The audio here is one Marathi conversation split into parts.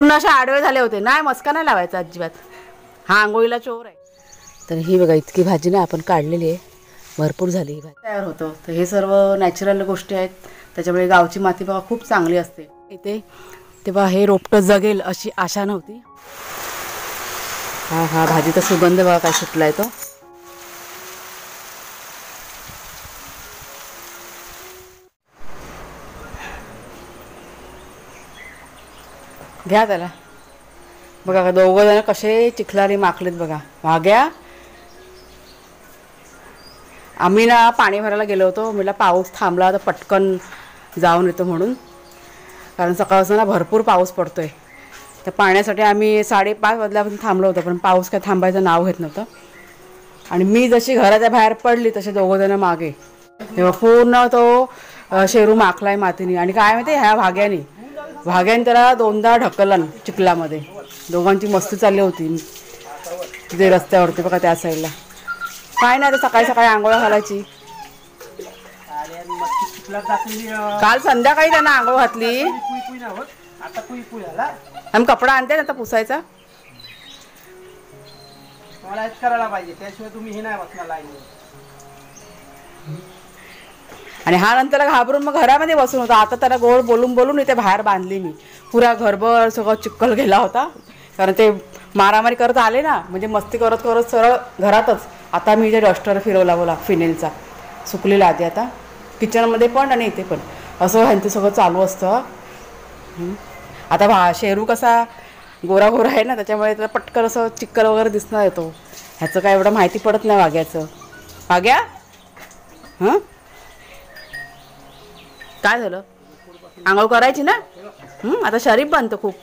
पुन्हा असे आडवे झाले होते, नाही मस्का नाही लावायचा अजिबात, हा आंघोळीला चोर आहे. तर ही बघा इतकी भाजी ना आपण काढलेली आहे, भरपूर झाली ही भाजी तयार होतं. तर हे सर्व नॅचरल गोष्टी आहेत, त्याच्यामुळे गावची माती बघा खूप चांगली असते इथे. तेव्हा हे रोपटं जगेल अशी आशा नव्हती. हा हा भाजीचा सुगंध बघा काय सुटलाय तो. घ्या त्याला बघा, दोघं जण कसे चिखलाने माखलेत बघा. भाग्या, आम्ही ना पाणी भरायला गेलो होतो, मला पाऊस थांबला तर पटकन जाऊन येतो म्हणून, कारण सकाळचा ना भरपूर पाऊस पडतोय. तर पाण्यासाठी आम्ही 5:30 वाजल्यापासून थांबलो होतो, पण पाऊस काय थांबायचं नाव घेत नव्हतं. आणि मी जशी घराच्या बाहेर पडली तसे दोघं जण मागे, तेव्हा पूर्ण तो शेरू माखलाय मातीने. आणि काय माहिती ह्या भाग्याने त्याला 2दा ढकललं चिखलामध्ये. दोघांची मस्ती चालली होती तिथे रस्त्यावरती बघा त्या साईडला. काय नाही, आता सकाळी सकाळी आंघोळ घालायची. काल संध्याकाळी त्यांना आंघोळ घातली. आम्ही कपडा आणते आता पुसायचा. करायला पाहिजे, त्याशिवाय तुम्ही हे नाही बसणार लाईनीवर. आणि हा नंतर घाबरून मग घरामध्ये बसून होता. आता त्याला गोड बोलून बोलून इथे बाहेर बांधली मी. पुरा घरभर सगळं चिखल गेला होता, कारण ते मारामारी करत आले ना, म्हणजे मस्ती करत करत सरळ घरातच. आता मी इथे डस्टर फिरवला बोला फिनेलचा, सुकलेला आधी आता किचनमध्ये पण आणि इथे पण असं ह्यांचं सगळं चालू असतं. आता शेरू कसा गोरा गोरा आहे ना, त्याच्यामुळे त्याला पटकन असं चिखल वगैरे दिसणार येतो. ह्याचं काय एवढं माहिती पडत नाही भाग्याचं. भाग्या, हां काय झालं? आंघोळ करायची ना? आता शरीफ बनतं खूप.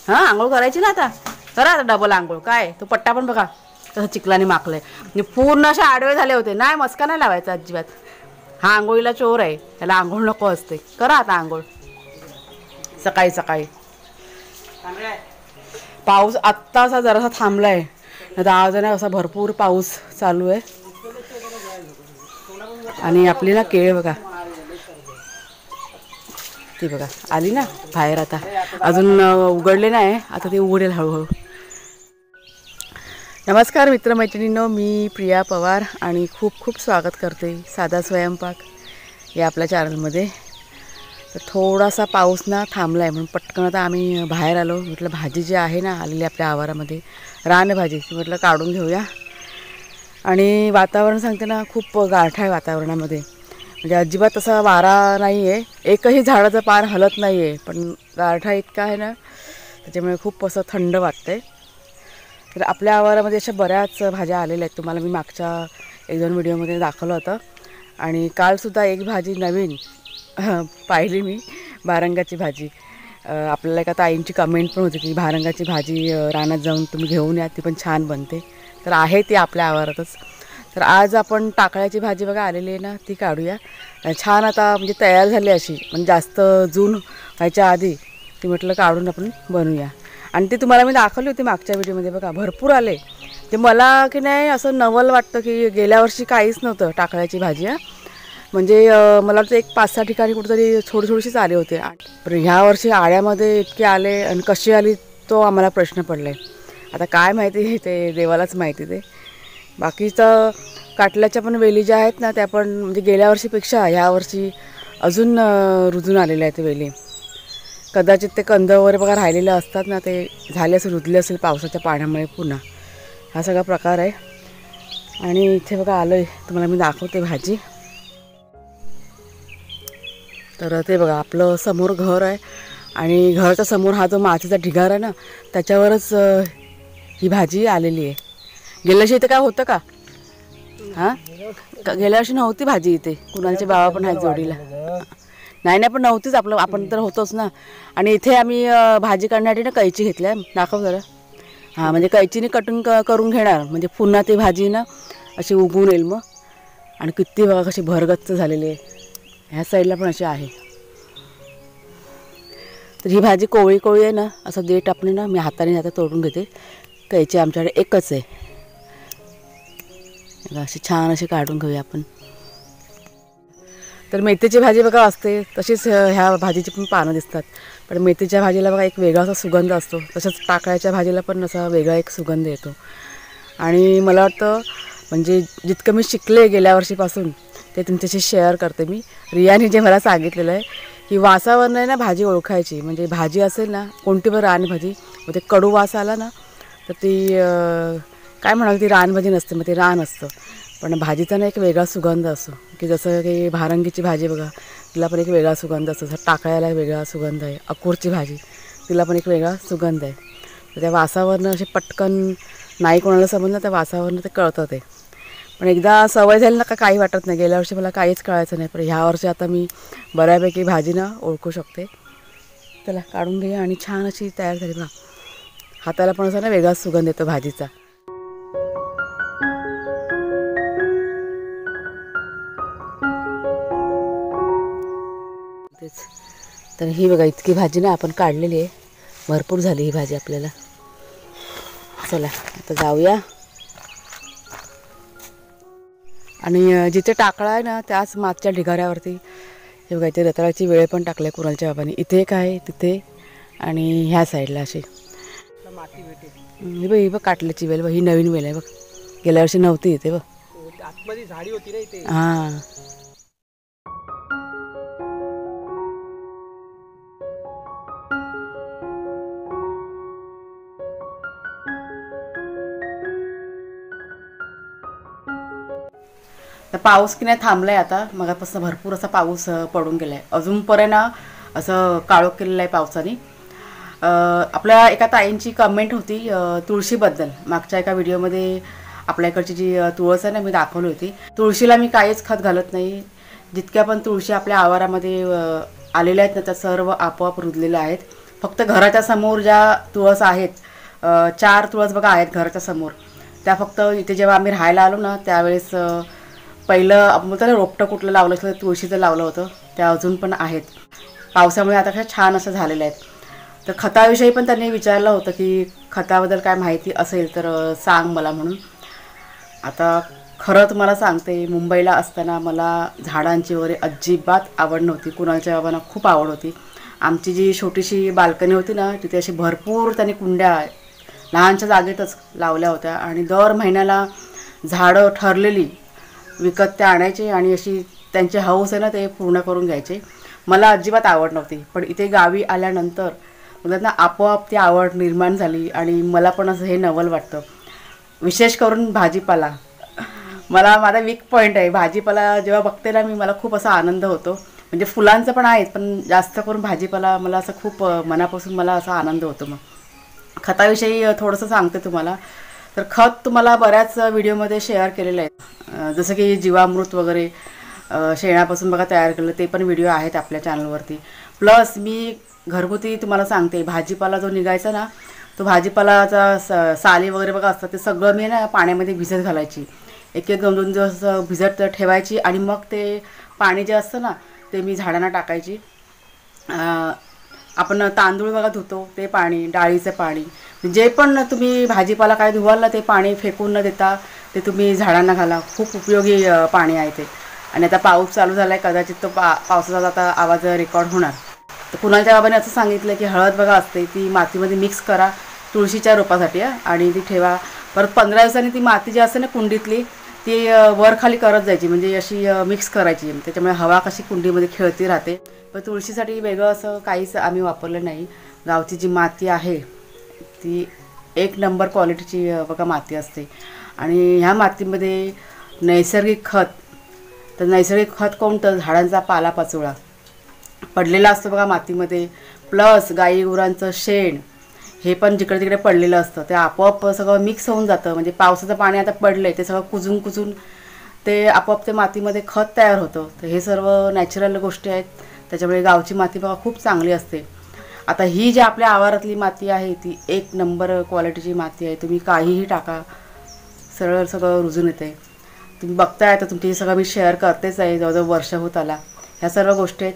हां आंघोळ करायची ना, आता करा आता डबल आंघोळ. काय तो पट्टा पण बघा तसं चिखलाने माखलंय, म्हणजे पूर्ण असे आडवे झाले होते. नाही मस्का नाही लावायचा अजिबात, हा आंघोळीला चोर आहे, त्याला आंघोळ नको असते. करा आता आंघोळ सकाळी सकाळी. पाऊस आत्तासा जरासा थांबलाय, आता आज ना असा भरपूर पाऊस चालू आहे. आणि आपली ना केळ बघा ती बघा आली ना बाहेर, आता अजून उघडले नाही, आता ते उघडेल हळूहळू. नमस्कार मित्रमैत्रिणींनो, मी प्रिया पवार आणि खूप खूप स्वागत करते साधा स्वयंपाक या आपल्या चॅनलमध्ये. तर थोडासा पाऊस ना थांबला आहे म्हणून पटकन आता आम्ही बाहेर आलो. म्हटलं भाजी जी आहे ना आलेली आपल्या आवारामध्ये रानभाजी, ती म्हटलं काढून घेऊया. आणि वातावरण सांगते ना खूप गारठा आहे वातावरणामध्ये, म्हणजे अजिबात असा वारा नाही आहे, एकही झाडाचं पान हलत नाही आहे, पण गारठा इतका आहे ना त्याच्यामुळे खूप असं थंड वाटतं आहे. तर आपल्या आवारामध्ये अशा बऱ्याच भाज्या आलेल्या आहेत, तुम्हाला मी मागच्या 1-2 व्हिडिओमध्ये दाखवलं होतं. आणि कालसुद्धा एक भाजी नवीन पाहिली मी, भारंगाची भाजी. आपल्याला एका ताईंची कमेंट पण होती की भारंगाची भाजी रानात जाऊन तुम्ही घेऊन या, ती पण छान बनते. तर आहे ती आपल्या आवारातच. तर आज आपण टाकळ्याची भाजी बघा आलेली आहे ना, ती काढूया. छान आता म्हणजे तयार झाली अशी, म्हणजे जास्त जून व्हायच्या आधी ती म्हटलं काढून आपण बनवूया. आणि ती तुम्हाला मी दाखवली होती मागच्या व्हिडिओमध्ये बघा, भरपूर आले. ते मला की नाही असं नवल वाटतं की गेल्या वर्षी काहीच नव्हतं टाकळ्याची भाजी. म्हणजे मला वाटतं एक 5-6 ठिकाणी कुठेतरी थोडीशीच आले होते. पण ह्या वर्षी आळ्यामध्ये इतके आले, आणि कशी आली तो आम्हाला प्रश्न पडला आहे. आता काय माहिती, ते देवालाच माहिती. ते बाकीचं काटल्याच्या पण वेली ज्या आहेत ना, त्या पण म्हणजे गेल्या वर्षीपेक्षा ह्या वर्षी अजून रुजून आलेल्या आहेत वेली. कदाचित ते कंद वगैरे बघा राहिलेले असतात ना, ते झाले असेल, रुजले असेल पावसाच्या पाण्यामुळे पुन्हा, हा सगळा प्रकार आहे. आणि इथे बघा आलं आहे, तुम्हाला मी दाखवते भाजी. तर ते बघा आपलं समोर घर आहे, आणि घराच्या समोर हा जो मातीचा ढिगारा आहे ना, त्याच्यावरच ही भाजी आलेली आहे. गेल्या वर्षी इथे काय होतं का? हां गेल्या वर्षी नव्हती भाजी इथे, कुणाचे बाबा पण आहेत जोडीला. नाही पण नव्हतीच, आपण तर होतोच ना. आणि इथे आम्ही भाजी काढण्यासाठी ना कैची घेतल्या, दाखव जरा. हां म्हणजे कैचीने कटिंग करून घेणार, म्हणजे पुन्हा ती भाजी ना अशी उगवून येईल मग. आणि किती बघा कशी भरगच्च झालेली आहे, ह्या साईडला पण अशी आहे. तर ही भाजी कोवळी कोवळी आहे ना, असं देठ आपण ना मी हाताने आता तोडून घेते. कैची आमच्याकडे एकच आहे, अशी छान अशी काढून घेऊया आपण. तर मेथीची भाजी बघा असते तशीच ह्या भाजीची पण पानं दिसतात, पण मेथीच्या भाजीला बघा एक वेगळा असा सुगंध असतो, तसंच टाकळ्याच्या भाजीला पण असा वेगळा एक सुगंध येतो. आणि मला वाटतं म्हणजे जितकं मी शिकले गेल्या वर्षीपासून ते तुमच्याशी शेअर करते मी. रियाने जे मला सांगितलेलं आहे की वासावरनं आहे ना भाजी ओळखायची, म्हणजे भाजी असेल ना कोणती पण रानभाजी, मग ते कडू वास आला ना तर ती काय म्हणाल ती रानभाजी नसते, मग ते रान असतं. पण भाजीचा ना एक वेगळा सुगंध असतो, की जसं की भारंगीची भाजी बघा तिला पण एक वेगळा सुगंध असतो, जसं टाकळ्याला एक वेगळा सुगंध आहे. अकोरची भाजी तिला पण एक वेगळा सुगंध आहे. तर त्या वासावरनं असे पटकन नाही कोणाला समजलं त्या वासावरनं ते कळतं ते. पण एकदा सवय झाली ना का काही वाटत नाही. गेल्या वर्षी मला काहीच कळायचं नाही, पण ह्या वर्षी आता मी बऱ्यापैकी भाजी ना ओळखू शकते. त्याला काढून घे आणि छान अशी तयार झाली बघा. हाताला पण असा ना वेगळाच सुगंध येतो भाजीचा. तेच तर ही बघा इतकी भाजी ना आपण काढलेली आहे, भरपूर झाली ही भाजी आपल्याला. चला आता जाऊया. आणि जिथे टाकळा आहे ना त्याच मागच्या ढिगाऱ्यावरती हे बघा इथे रताळाची वेळ पण टाकली आहे कुणालच्या बाबांनी. इथे एक आहे तिथे आणि ह्या साईडला अशी माती भेटेल. ही बघ काटल्याची वेल बघ, ही नवीन वेल आहे बघ, गेल्या वर्षी नव्हती इथे बघ. आतमध्ये झाडी होती ना इथे. हां तर पाऊस की नाही थांबलाय आता, मगापासून भरपूर असा पाऊस पडून गेलाय. अजूनपर्यंत ना असं काळोख केलेलं आहे पावसाने. आपल्या एका ताईंची कमेंट होती तुळशीबद्दल. मागच्या एका व्हिडिओमध्ये आपल्या इकडची जी तुळस आहे ना मी दाखवली होती. तुळशीला मी काहीच खत घालत नाही. जितक्या पण तुळशी आपल्या आवारामध्ये आलेल्या आहेत ना त्या सर्व आपोआप रुजलेल्या आहेत. फक्त घराच्या समोर ज्या तुळस आहेत 4 तुळस बघा आहेत घराच्या समोर, त्या फक्त इथे जेव्हा आम्ही राहायला आलो ना त्यावेळेस पहिलं आपण बोलतो ना रोपटं कुठलं लावलं असलं तुळशीचं लावलं होतं, त्या अजून पण आहेत. पावसामुळे आता काय छान असं झालेलं आहेत. तर खताविषयी पण त्यांनी विचारलं होतं की खताबद्दल काय माहिती असेल तर सांग मला म्हणून. आता खरं तुम्हाला सांगते, मुंबईला असताना मला झाडांची वगैरे अजिबात आवड नव्हती. कुणालच्या बाबांना खूप आवड होती. आमची जी छोटीशी बाल्कनी होती ना तिथे अशी भरपूर त्यांनी कुंड्या लहानच्या जागेतच लावल्या होत्या आणि दर महिन्याला झाडं ठरलेली विकत ते आणायचे आणि अशी त्यांची हौस आहे ना ते पूर्ण करून घ्यायचे. मला अजिबात आवड नव्हती, पण इथे गावी आल्यानंतर मला ना आपोआप ती आवड निर्माण झाली आणि मला पण असं हे नवल वाटतं. विशेष करून भाजीपाला मला माझा वीक पॉईंट आहे. भाजीपाला जेव्हा बघते ना मी मला खूप असा आनंद होतो. म्हणजे फुलांचं पण आहे पण जास्त करून भाजीपाला मला असं खूप मनापासून मला असा आनंद होतो. मग खताविषयी थोडंसं सांगते तुम्हाला. तर खत तुम्हाला बऱ्याच व्हिडिओमध्ये शेअर केलेलं आहे, जसं की जीवामृत वगैरे शेणापासून बघा तयार केलं, ते पण व्हिडिओ आहेत आपल्या चॅनलवरती. प्लस मी घरगुती तुम्हाला सांगते भाजीपाला जो निघायचा ना तो भाजीपालाचा साली वगैरे बघा असतात ते सगळं मी ना पाण्यामध्ये भिजत घालायची. 1-2 दिवस भिजत ठेवायची आणि मग ते पाणी जे असतं ना ते मी झाडांना टाकायची. आपण तांदूळ बघा धुतो ते पाणी, डाळीचं पाणी, जे पण तुम्ही भाजीपाला काय धुवाल ना ते पाणी फेकून न देता ते तुम्ही झाडांना घाला. खूप उपयोगी पाणी आहे ते. आणि आता पाऊस चालू झाला आहे, कदाचित तो पावसाचा आता आवाज रेकॉर्ड होणार. तर कुणालच्या बाबाने असं सांगितलं की हळद बघा असते ती मातीमध्ये मिक्स करा तुळशीच्या रोपासाठी आणि ती ठेवा. परत 15 दिवसांनी ती माती जी असते ना कुंडीतली ती वर खाली करत जायची, म्हणजे अशी मिक्स करायची. त्याच्यामुळे हवा कशी कुंडीमध्ये खेळती राहते. पण तुळशीसाठी वेगळं असं काहीच आम्ही वापरलं नाही. गावची जी माती आहे ती 1 नंबर क्वालिटीची बघा माती असते. आणि ह्या मातीमध्ये नैसर्गिक खत, तर नैसर्गिक खत कोणतं, झाडांचा पालापाचोळा पडलेला असतो बघा मातीमध्ये, प्लस गाई गुरांचं शेण हे पण जिकडे तिकडे पडलेलं असतं. ते आपोआप सगळं मिक्स होऊन जातं. म्हणजे पावसाचं पाणी आता पडलं आहे ते सगळं कुजून कुजून ते आपोआप ते मातीमध्ये खत तयार होतं. तर हे सर्व नॅचरल गोष्टी आहेत. त्याच्यामुळे गावची माती बघा खूप चांगली असते. आता ही जी आपल्या आवारातली माती आहे ती 1 नंबर क्वालिटीची माती आहे. तुम्ही काहीही टाका सरळ सगळं रुजून येते. तुम्ही बघताय तर तुमची सगळं मी शेअर करतेच आहे, जवळजवळ वर्ष होत आला ह्या सर्व गोष्टी आहेत.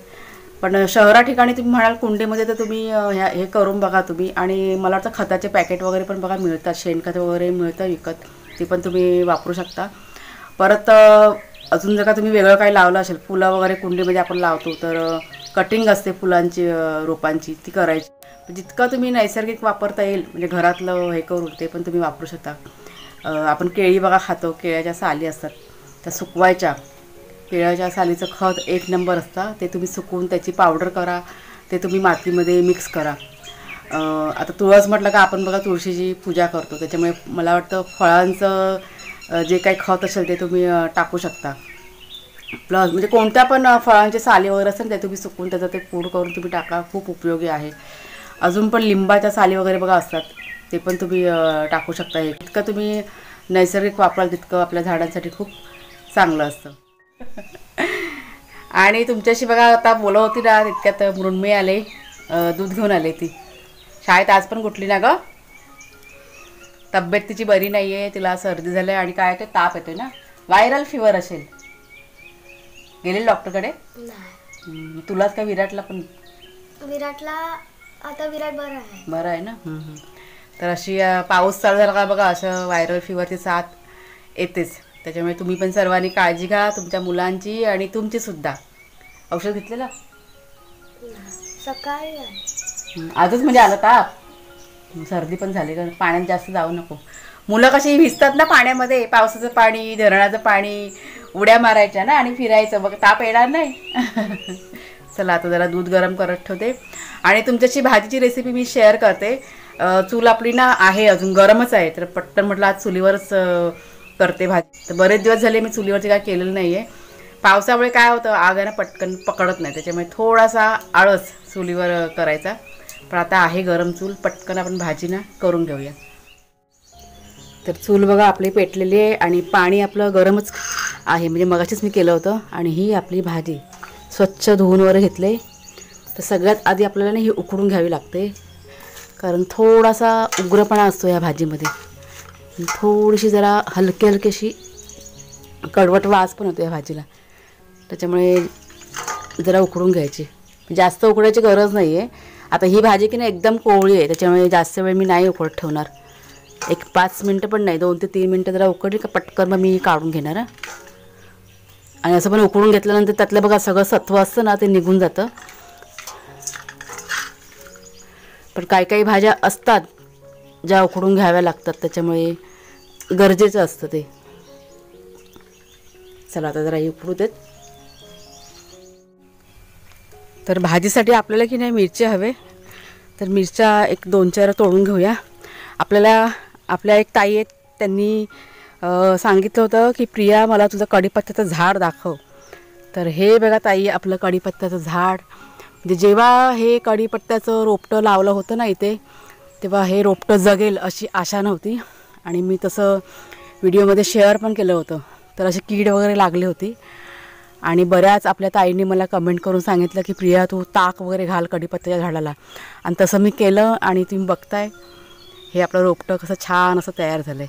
पण शहरा ठिकाणी तुम्ही म्हणाल कुंडीमध्ये तर तुम्ही हे करून बघा तुम्ही. आणि मला वाटतं खताचे पॅकेट वगैरे पण बघा मिळतात, शेणखत वगैरे मिळतं विकत, ते पण तुम्ही वापरू शकता. परत अजून जर का तुम्ही वेगळं काही लावलं असेल, फुलं वगैरे कुंडीमध्ये आपण लावतो तर कटिंग असते फुलांची रोपांची, ती करायची. जितकं तुम्ही नैसर्गिक वापरता येईल म्हणजे घरातलं हे करून ते पण तुम्ही वापरू शकता. आपण केळी बघा खातो, केळ्याच्या साली असतात त्या सुकवायच्या. केळ्याच्या सालीचं खत एक नंबर असतं, ते तुम्ही सुकवून त्याची पावडर करा, ते तुम्ही मातीमध्ये मिक्स करा. आता तुळस म्हटलं का आपण बघा तुळशीची पूजा करतो, त्याच्यामुळे मला वाटतं फळांचं जे काही खत असेल ते तुम्ही टाकू शकता. प्लस म्हणजे कोणत्या पण फळांचे साली वगैरे असेल ते तुम्ही सुकवून त्याचं ते पूड करून तुम्ही टाका, खूप उपयोगी आहे. अजून पण लिंबाच्या साली वगैरे बघा असतात, ते पण तुम्ही टाकू शकता. हे इतकं तुम्ही नैसर्गिक वापराल तितकं आपल्या झाडांसाठी खूप चांगलं असतं. आणि तुमच्याशी बघा आता बोलत होती ना तितक्यात मृण्मयी आले, दूध घेऊन आले. ती शाळेत आज पण कुठली ना गं, तब्येत तिची बरी नाही आहे, तिला सर्दी झाली आणि काय ते ताप येतोय ना, व्हायरल फिवर असेल. गेलेली डॉक्टरकडे? तुलाच काय विराटला पण? विराटला आता विराट बरं आहे. बरं आहे ना. तर अशी पाऊस चालू झाला का बघा असं व्हायरल फिवरची साथ येतेच. त्याच्यामुळे तुम्ही पण सर्वांनी काळजी घ्या, तुमच्या मुलांची आणि तुमची सुद्धा. औषध घेतलेलं सकाळी आहे. आजच म्हणजे आलं ताप, सर्दी पण झाली. कारण पाण्यात जास्त जाऊ नको. मुलं कशी भिजतात ना पाण्यामध्ये, पावसाचं पाणी, धरणाचं पाणी, उड्या मारायच्या ना आणि फिरायचं, बघ ताप येणार नाही. चला आता जरा दूध गरम करत ठेवते आणि तुमच्याशी भाजीची रेसिपी मी शेअर करते. चूल आपली ना आहे अजून गरमच आहे, तर पटकन म्हटलं आज चुलीवरच करते भाजी. तर बरेच दिवस झाले मी चुलीवरती काय केलेलं नाही आहे. पावसामुळे काय होतं, आग आहे ना पटकन पकडत नाही, त्याच्यामुळे थोडासा आळस चुलीवर करायचा. पण आता आहे गरम चूल, पटकन आपण भाजी ना करून घेऊया. तर चूल बघा आपली पेटलेली आहे आणि पाणी आपलं गरमच आहे, म्हणजे मगाशीच मी केलं होतं. आणि ही आपली भाजी स्वच्छ धुवून वर घेतले. तर सगळ्यात आधी आपल्याला ना ही उकडून घ्यावी लागते, कारण थोडासा उग्रपणा असतो या भाजीमध्ये. थोडीशी जरा हलकी अशी कडवट वास पण होतो या भाजीला, त्याच्यामुळे जरा उकडून घ्यायची. जास्त उकडायची गरज नाही आहे. आता ही भाजी की नाही एकदम कोवळी आहे, त्याच्यामुळे जास्त वेळ मी नाही उकडत ठेवणार. एक 5 मिनटं पण नाही, 2 ते 3 मिनटं जरा उकडली का पटकन मग मी काढून घेणार. आणि असं पण उकडून घेतल्यानंतर त्यातलं बघा सगळं सत्व असतं ना ते निघून जातं. पण काही काही भाज्या असतात ज्या उकडून घ्याव्या लागतात, त्याच्यामुळे गरजेचं असतं ते. चला आता जरा उकडू देत. तर भाजीसाठी आपल्याला की नाही मिरच्या हवे, तर मिरच्या एक 2-4 तोडून घेऊया. आपल्या एक ताई आहेत, त्यांनी सांगितलं होतं की प्रिया मला तुझं कढीपत्त्याचं झाड दाखव. तर हे बघा ताई आपलं कढीपत्त्याचं झाड. म्हणजे जेव्हा हे कढीपत्त्याचं रोपटं लावलं होतं ना इथे, तेव्हा हे रोपटं जगेल अशी आशा नव्हती. आणि मी तसं व्हिडिओमध्ये शेअर पण केलं होतं. तर अशी कीड वगैरे लागली होती आणि बऱ्याच आपल्या ताईंनी मला कमेंट करून सांगितलं की प्रिया तू ताक वगैरे घाल कढीपत्त्याच्या झाडाला. आणि तसं मी केलं आणि तुम्ही बघताय हे आपलं रोपटं कसं छान असं तयार झालं आहे.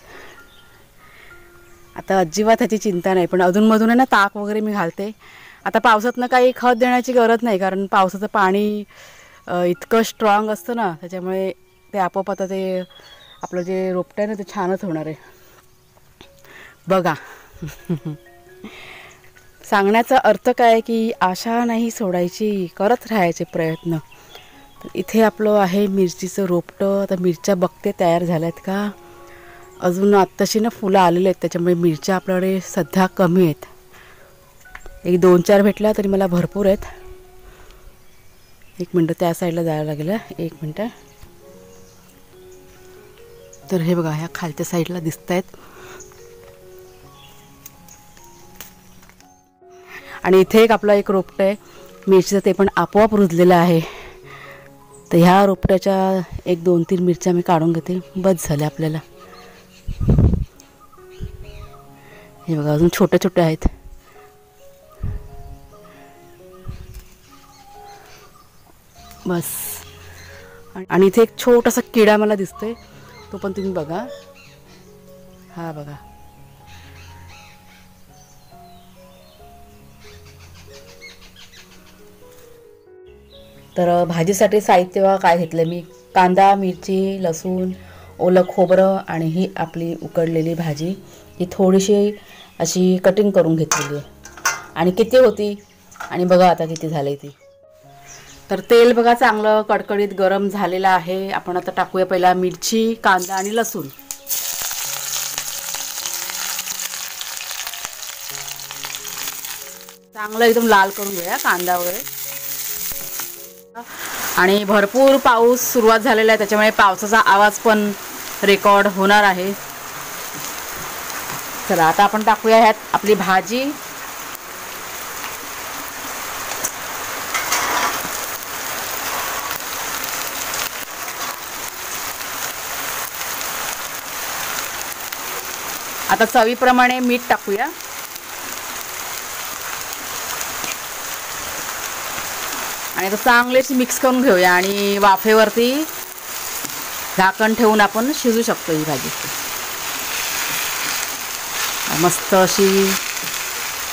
आता अजिबात ह्याची चिंता नाही, पण अधूनमधून आहे ना ताक वगैरे मी घालते. आता पावसातनं काही खत देण्याची गरज नाही, कारण पावसाचं पाणी इतकं स्ट्रॉंग असतं ना, त्याच्यामुळे ते आपोआप आता ते आपलं जे रोपटं आहे ना ते छानच होणार आहे. बघा सांगण्याचा अर्थ काय की आशा नाही सोडायची, करत राहायचे प्रयत्न. तर इथे आपलं आहे मिरचीचं रोपटं. आता मिरच्या बघते तयार झाल्यात का, अजून आत्ताशी ना फुलं आलेले आहेत, त्याच्यामुळे मिरच्या आपल्याकडे सध्या कमी आहेत. एक 2-4 भेटल्या तरी मला भरपूर आहेत. 1 मिनटं त्या साईडला जायला लागेल, 1 मिनटं. तर हे बघा ह्या खालच्या साईडला दिसत आहेत. आणि इथे एक आपलं एक रोपटं आहे मिरचीचं, ते पण आपोआप रुजलेलं आहे. तर ह्या रोपट्याच्या 1-2-3 मिरच्या मी काढून घेते, बस झाल्या आपल्याला. हे बघा अजून छोटे छोटे आहेत. बस. आणि इथे एक छोटासा किडा मला दिसतोय, तो पण तुम्ही बघा. हा बघा, तर भाजीसाठी साहित्य काय घेतलं मी, कांदा, मिरची, लसूण, ओलं खोबरं आणि ही आपली उकडलेली भाजी. ही थोडीशी अशी कटिंग करून घेतलेली आहे. आणि किती होती आणि बघा आता किती झाली ती. तर तेल बघा चांगलं कडकडीत गरम झालेलं आहे. आपण आता टाकूया पहिला मिरची, कांदा आणि लसूण. चांगलं एकदम लाल करून घेऊया कांदा वगैरे. आणि भरपूर पाऊस सुरुवात झालेला आहे, त्याच्यामुळे पावसाचा आवाज पण रेकॉर्ड होणार आहे. चला आता आपण टाकूया ह्यात आपली भाजी. आता चवीप्रमाणे मीठ टाकूया. आणि आता चांगलेच मिक्स करून घेऊया आणि वाफेवरती झाकण ठेवून आपण शिजू शकतो ही भाजी. मस्त अशी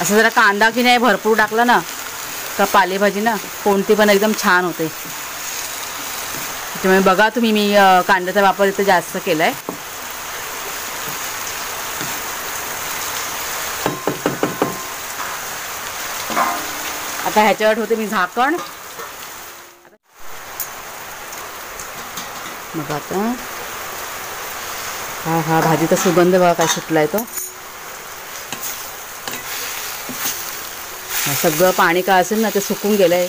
असं जरा कांदा की नाही भरपूर टाकला ना का पालेभाजी ना कोणती पण एकदम छान होते. त्यामुळे बघा तुम्ही मी कांद्याचा वापर इथे जास्त केला आहे. आता ह्याच्यावर ठेवते मी झाकण. मग आता हा भाजीचा सुगंध बघा काय सुटलाय तो. सगळं पाणी काय असेल ना ते सुकून गेलंय.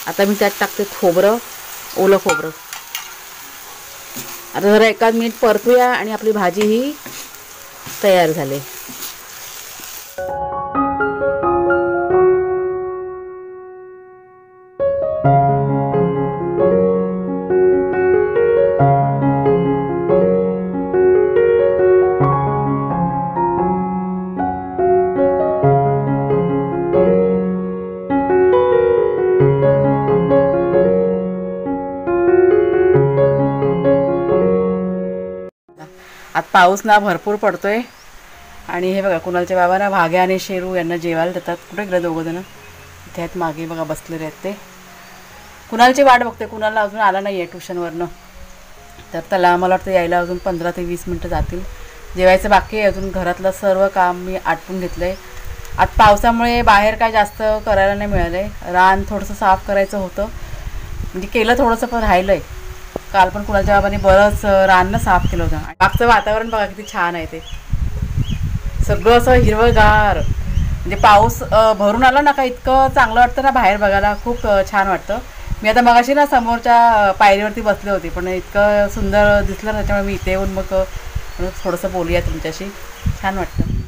आता मी त्यात टाकते खोबरं, ओलं खोबरं. आता जरा एकाच मिनिट परतूया आणि आपली भाजी ही तयार झाली. आज पाऊस ना भरपूर पडतोय आणि हे बघा कुणालचे बाबा ना भाग्या आणि शेरू यांना जेवायला देतात. कुठे गेले दोघं जण? इथे आहेत मागे बघा बसलेले आहेत ते. कुणालची वाट बघते. कुणाला अजून आला नाही आहे ट्युशनवरनं, तर त्याला मला वाटतं यायला अजून 15 ते 20 मिनटं जातील. जेवायचं बाकी आहे अजून. घरातलं सर्व काम मी आटपून घेतलं आहे. आज पावसामुळे बाहेर काय जास्त करायला नाही मिळालं आहे. रान थोडंसं साफ करायचं होतं, म्हणजे केलं थोडंसं पण राहिलं आहे. काल पण कुणाच्या बाबांनी बरंच रान साफ केलं होतं. मागचं वातावरण बघा किती छान आहे. ते सगळं असं हिरवंगार, म्हणजे पाऊस भरून आला ना का इतकं चांगलं वाटतं ना बाहेर बघायला. खूप छान वाटतं. मी आता मगाशी ना समोरच्या पायरीवरती बसले होते, पण इतकं सुंदर दिसलं त्याच्यामुळे मी इथे येऊन मग थोडंसं बोलूया तुमच्याशी. छान वाटतं.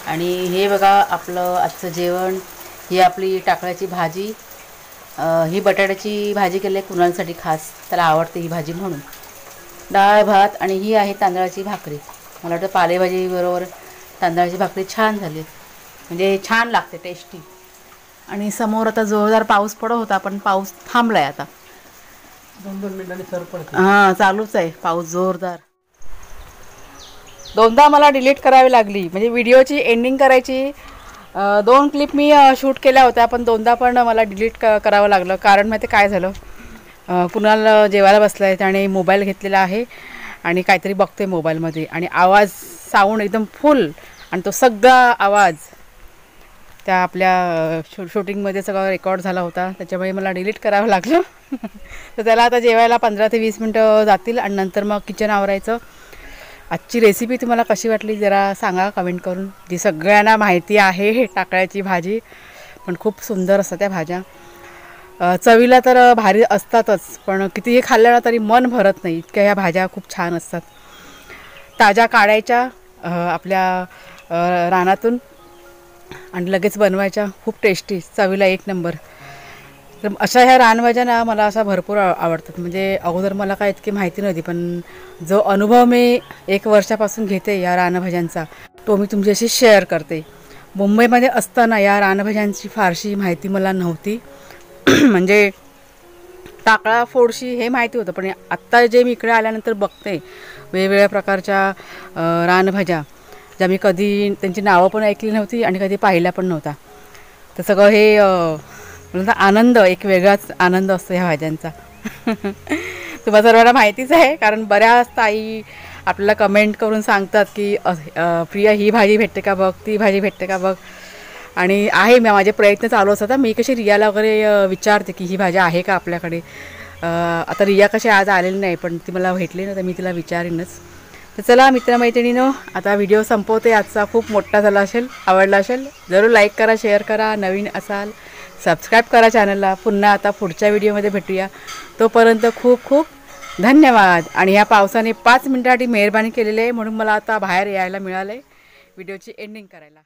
आणि हे बघा आपलं आजचं जेवण. ही आपली टाकळ्याची भाजी. ही बटाट्याची भाजी केली आहे कुणालसाठी खास, त्याला आवडते ही भाजी म्हणून. डाळ भात आणि ही आहे तांदळाची भाकरी. मला वाटतं पालेभाजी बरोबर तांदळाची भाकरी छान झाली, म्हणजे छान लागते, टेस्टी. आणि समोर आता जोरदार पाऊस पडत होता, पण पाऊस थांबलाय आता. 2-2 मिनिटांनी सर पडते. हां चालूच आहे पाऊस जोरदार. दोनदा मला डिलीट करावी लागली, म्हणजे व्हिडिओची एंडिंग करायची. 2 क्लिप मी शूट केल्या होत्या, पण दोनदा पण मला डिलीट करावं लागलं. कारण माहिती काय झालं, कुणाला जेवायला बसला आहे त्याने मोबाईल घेतलेला आहे आणि काहीतरी बघते मोबाईलमध्ये, आणि आवाज साऊंड एकदम फुल, आणि तो सगळा आवाज त्या आपल्या शूटिंगमध्ये सगळं रेकॉर्ड झाला होता. त्याच्यामुळे मला डिलीट करावं लागलं. तर त्याला आता जेवायला 15 ते 20 मिनटं जातील आणि नंतर मग किचन आवरायचं. आजची रेसिपी तुम्हाला कशी वाटली जरा सांगा कमेंट करून. जी सगळ्यांना माहिती आहे हे टाकळ्याची भाजी, पण खूप सुंदर असतात त्या भाज्या. चवीला तर भारी असतातच, पण कितीही खाल्लं ना तरी मन भरत नाही, इतक्या ह्या भाज्या खूप छान असतात. ताज्या काढायच्या आपल्या रानातून आणि लगेच बनवायच्या. खूप टेस्टी, चवीला एक नंबर. तर अशा ह्या रानभाज्या ना मला अशा भरपूर आवडतात. म्हणजे अगोदर मला काय इतकी माहिती नव्हती, पण जो अनुभव मी 1 वर्षापासून घेते या रानभाज्यांचा, तो मी तुमच्याशी शेअर करते. मुंबईमध्ये असताना या रानभाज्यांची फारशी माहिती मला नव्हती. म्हणजे टाकळा, फोडशी हे माहिती होतं, पण आत्ता जे मी इकडे आल्यानंतर बघते वेगवेगळ्या प्रकारच्या रानभाज्या, ज्या मी कधी त्यांची नावं पण ऐकली नव्हती आणि कधी पाहिल्या पण नव्हता. तर सगळं हे म्हणून आनंद, एक वेगळाच आनंद असतो ह्या भाज्यांचा. तुम्हाला सर्वांना माहितीच आहे, कारण बऱ्याच ताई आपल्याला कमेंट करून सांगतात की प्रिया ही भाजी भेटते का बघ, ती भाजी भेटते का बघ. आणि आहे, माझे प्रयत्न चालू असतात. मी कशी रियाला वगैरे विचारते की ही भाजी आहे का आपल्याकडे. आता रिया कशी आज आलेली नाही, पण ती मला भेटली ना तर मी तिला विचारीनच. तर चला मित्रमैत्रिणीनो, आता व्हिडिओ संपवते. आजचा खूप मोठा झाला असेल, आवडला असेल, जरूर लाईक करा, शेअर करा. नवीन असाल सबस्क्राईब करा चॅनलला. पुन्हा आता पुढच्या व्हिडिओमध्ये भेटूया. तोपर्यंत खूप खूप धन्यवाद. आणि ह्या पावसाने 5 मिनिटासाठी मेहरबानी केलेली आहे, म्हणून मला आता बाहेर यायला मिळालं आहे व्हिडिओची एंडिंग करायला.